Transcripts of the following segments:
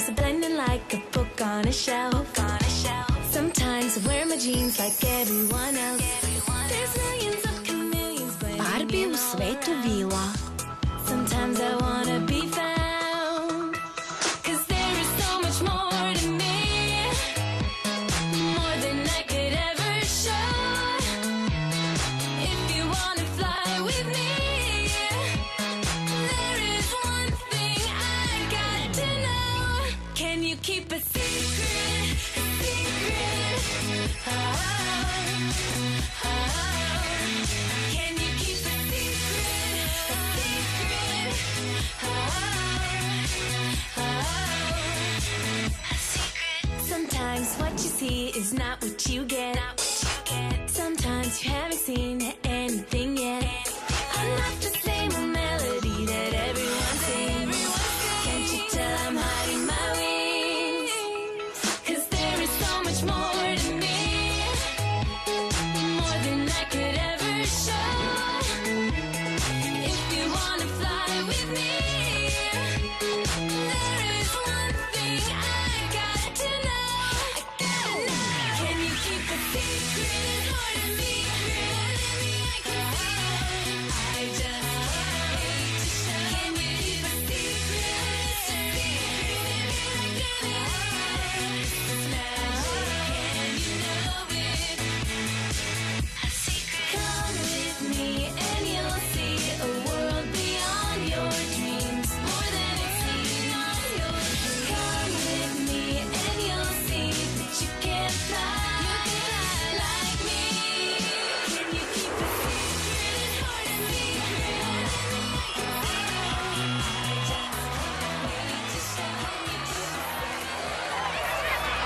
Sometimes I blend in like a book on a shelf. Sometimes I wear my jeans like everyone else. There's millions of chameleons blending Barbi u svetu vila. Sometimes I wanna be found, 'cause there is so much more to me, more than I could ever show. If you wanna fly with me, there is one thing I got to know. Can you keep a secret, a secret? Oh, oh, oh. Can you keep a secret, a secret? Oh, oh, oh. A secret. Sometimes what you see is not what you get. Sometimes you haven't seen anything yet. I'm not the same old melody that everyone sings. Can't you tell I'm hiding my wings? 'Cause there is so much more to me, more than I could ever show. If you wanna fly with me, there is one thing I got to know. Can you keep a secret? More than me, more than me, I can see. I just hate to show. Can you keep a secret? A secret. It's magic and you know it. A secret. Come with me and you'll see a world beyond your dreams, more than it's seen on your dreams. Come with me and you'll see that you can fly like me. Can you keep a secret? More than me, more than me, I just wait to show you.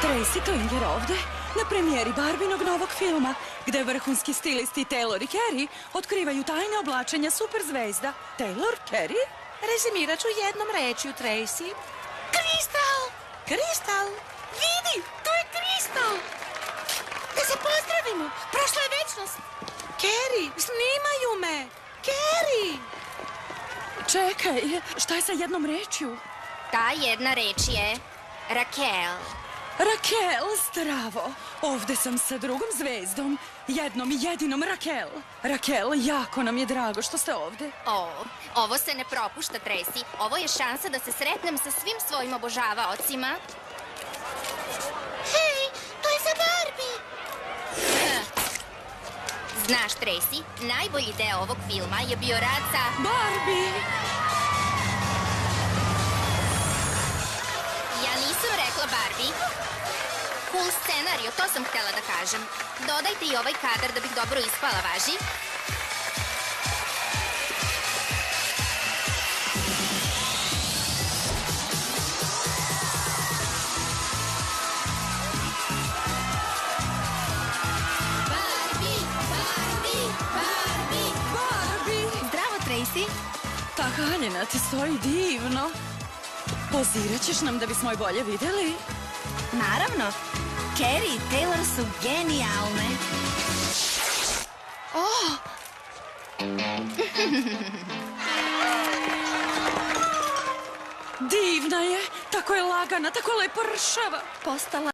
Tracy Klinger ovde, na premijeri Barbinog novog filma, gde vrhunski stilisti Taylor i Carey otkrivaju tajne oblačenja superzvezda. Taylor, Carey? Rezimirat ću jednom rečju, Tracy. Kristal! Kristal! Vidi, to je kristal! Da se pozdravimo! Prošla je večnost! Carey, snimaju me! Carey! Čekaj, šta je sa jednom rečju? Ta jedna reč je Raquel. Raquel, zdravo. Ovde sam sa drugom zvezdom, jednom i jedinom Raquel. Raquel, jako nam je drago što ste ovde. Ovo se ne propušta, Tracy. Ovo je šansa da se sretnem sa svim svojim obožavaocima. Hej, to je za Barbi! Znaš, Tracy, najbolji deo ovog filma je bio rad sa... Barbi! Ja nisam rekla Barbi. Cool scenariju, to sam htela da kažem. Dodajte i ovaj kadar da bih dobro ispala, važi? Barbi, Barbi, Barbi. Barbi! Zdravo, Tracy! Ta haljina ti stoji divno. Pozirat ćeš nam da bismo je bolje videli? Naravno, Carey i Taylor su genijalne. Divna je, tako je lagana, tako lepo ršava. Postala